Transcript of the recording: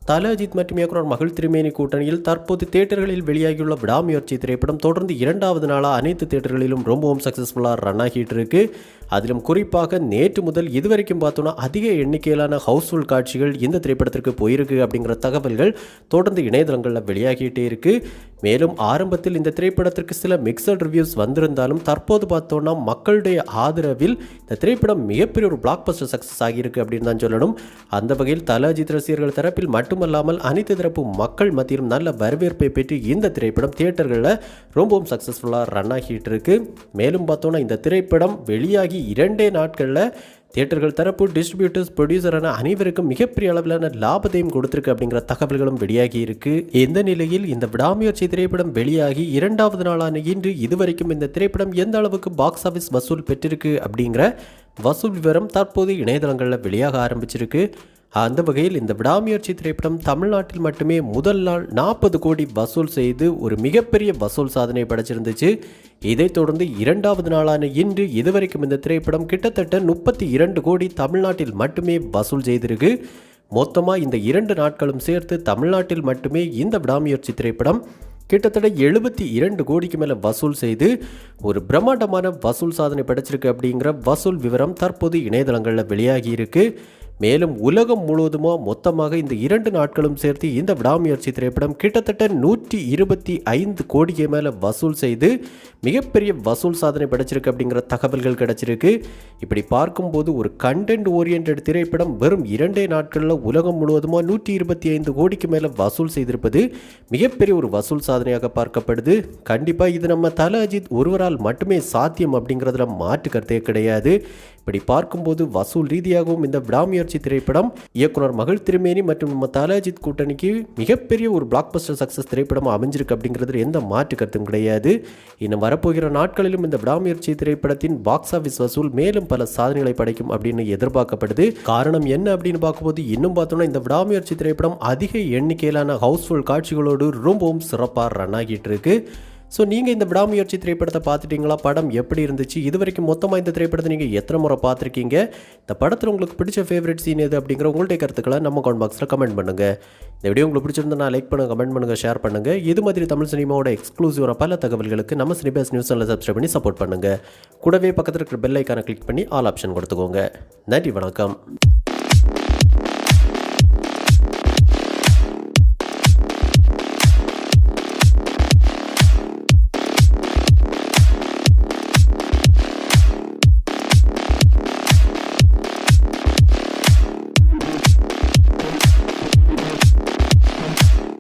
தல அஜித் மற்றும் இயக்குனர் மகள் திருமேனி கூட்டணியில் தற்போது தியேட்டர்களில் வெளியாகியுள்ள விடாமுயற்சி திரைப்படம் தொடர்ந்து 2வது நாளாக அனைத்து தியேட்டர்களிலும் ரொம்பவும் சக்ஸஸ்ஃபுல்லாக ரன் ஆகிட்டு இருக்கு. அதிலும் குறிப்பாக நேற்று முதல் இதுவரைக்கும் பார்த்தோன்னா அதிக எண்ணிக்கையிலான ஹவுஸ்ஃபுல் காட்சிகள் இந்த திரைப்படத்திற்கு போயிருக்கு அப்படிங்கிற தகவல்கள் தொடர்ந்து இணையதளங்களில் வெளியாகிட்டே இருக்கு. மேலும் ஆரம்பத்தில் இந்த திரைப்படத்திற்கு சில மிக்சட் ரிவ்யூஸ் வந்திருந்தாலும் தற்போது பார்த்தோன்னா மக்களுடைய ஆதரவில் இந்த திரைப்படம் மிகப்பெரிய ஒரு பிளாக் பஸ்டர் சக்ஸஸ் ஆகியிருக்கு அப்படின்னு தான் சொல்லணும். அந்த வகையில் தல அஜித் ரசிகர்கள் தரப்பில் மட்டுமல்லாமல் அனைத்து தரப்பு மக்கள் மத்தியிலும் நல்ல வரவேற்பை பெற்று இந்த திரைப்படம் தியேட்டர்களில் ரொம்பவும் சக்ஸஸ்ஃபுல்லாக ரன் ஆகிட்டு இருக்கு. மேலும் பார்த்தோன்னா இந்த திரைப்படம் வெளியாகி 2 நாட்களில் தியேட்டர்கள் தரப்பு டிஸ்ட்ரிபியூட்டர்ஸ் ப்ரொடியூசர் என அனைவருக்கும் மிகப்பெரிய அளவிலான லாபத்தையும் கொடுத்திருக்கு அப்படிங்கிற தகவல்களும் வெளியாகி இருக்கு. இந்த நிலையில் இந்த விடாமுயற்சி திரைப்படம் வெளியாகி 2வது நாளான இன்று இதுவரைக்கும் இந்த திரைப்படம் எந்த அளவுக்கு பாக்ஸ் ஆஃபீஸ் வசூல் பெற்றிருக்கு அப்படிங்கிற வசூல் விவரம் தற்போது இணையதளங்களில் வெளியாக ஆரம்பிச்சிருக்கு. அந்த வகையில் இந்த விடாமுயற்சி திரைப்படம் தமிழ்நாட்டில் மட்டுமே முதல் நாள் 40 கோடி வசூல் செய்து ஒரு மிகப்பெரிய வசூல் சாதனை படைச்சிருந்துச்சு. இதைத் தொடர்ந்து 2வது நாளான இன்று இதுவரைக்கும் இந்த திரைப்படம் கிட்டத்தட்ட 32 கோடி தமிழ்நாட்டில் மட்டுமே வசூல் செய்திருக்கு. மொத்தமாக இந்த 2 நாட்களும் சேர்த்து தமிழ்நாட்டில் மட்டுமே இந்த விடாமுயற்சி திரைப்படம் கிட்டத்தட்ட 72 கோடிக்கு மேலே வசூல் செய்து ஒரு பிரம்மாண்டமான வசூல் சாதனை படைச்சிருக்கு அப்படிங்கிற வசூல் விவரம் தற்போது இணையதளங்களில் வெளியாகி இருக்கு. மேலும் உலகம் முழுவதுமாக மொத்தமாக இந்த 2 நாட்களும் சேர்த்து இந்த விடாமுயற்சி திரைப்படம் கிட்டத்தட்ட 125 கோடிக்கு மேலே வசூல் செய்து மிகப்பெரிய வசூல் சாதனை படைச்சிருக்கு அப்படிங்கிற தகவல்கள் கிடைச்சிருக்கு. இப்படி பார்க்கும்போது ஒரு கண்டென்ட் ஓரியன்ட் திரைப்படம் வெறும் 2 நாட்களில் உலகம் முழுவதுமாக 125 கோடிக்கு மேலே வசூல் செய்திருப்பது மிகப்பெரிய ஒரு வசூல் சாதனையாக பார்க்கப்படுது. கண்டிப்பாக இது நம்ம தல அஜித் ஒருவரால் மட்டுமே சாத்தியம் அப்படிங்கிறதுல மாற்று கருத்தே கிடையாது. இப்படி பார்க்கும்போது வசூல் ரீதியாகவும் இந்த விடாமுயற்சி திரைப்படம் இயக்குனர் மகள் திருமேனி மற்றும் நம்ம தல அஜித் கூட்டணிக்கு மிகப்பெரிய ஒரு பிளாக் பஸ்டர் சக்சஸ் திரைப்படம் அமைஞ்சிருக்கு அப்படிங்கிறது எந்த மாற்று கருத்தும் கிடையாது. இன்னும் வரப்போகிற நாட்களிலும் இந்த விடாமுயற்சி திரைப்படத்தின் பாக்ஸ் ஆஃபீஸ் வசூல் மேலும் பல சாதனைகளை படைக்கும் அப்படின்னு எதிர்பார்க்கப்படுது. காரணம் என்ன அப்படின்னு பார்க்கும்போது இன்னும் பார்த்தோம்னா இந்த விடாமுயற்சி திரைப்படம் அதிக எண்ணிக்கையிலான ஹவுஸ்ஃபுல் காட்சிகளோடு ரொம்பவும் சிறப்பாக ரன் ஆகிட்டு இருக்கு. ஸோ நீங்கள் இந்த விடாமுயற்சி திரைப்படத்தை பார்த்துட்டிங்களா? படம் எப்படி இருந்துச்சு? இது வரைக்கும் மொத்தமாக இந்த திரைப்படத்தை நீங்கள் எத்தனை முறை பார்த்துருக்கீங்க? இந்த படத்தில் உங்களுக்கு பிடிச்ச ஃபேவரட் சீன் எது அப்படிங்கிற உங்களுடைய கருத்துக்களை நம்ம கமெண்ட் பாக்ஸில் கமெண்ட் பண்ணுங்கள். இந்த வீடியோ உங்களுக்கு பிடிச்சிருந்தா லைக் பண்ணுங்கள், கமெண்ட் பண்ணுங்கள், ஷேர் பண்ணுங்கள். இது மாதிரி தமிழ் சினிமாவோட எக்ஸ்க்ளூசிவான பல தகவல்களுக்கு நம்ம சினிபாஸ் நியூஸ் சேனலை சப்ஸ்கிரைப் பண்ணி சப்போர்ட் பண்ணுங்கள். கூடவே பக்கத்தில் இருக்கிற பெல் ஐக்கானை கிளிக் பண்ணி ஆல் ஆப்ஷன் கொடுத்துக்கோங்க. நன்றி, வணக்கம்.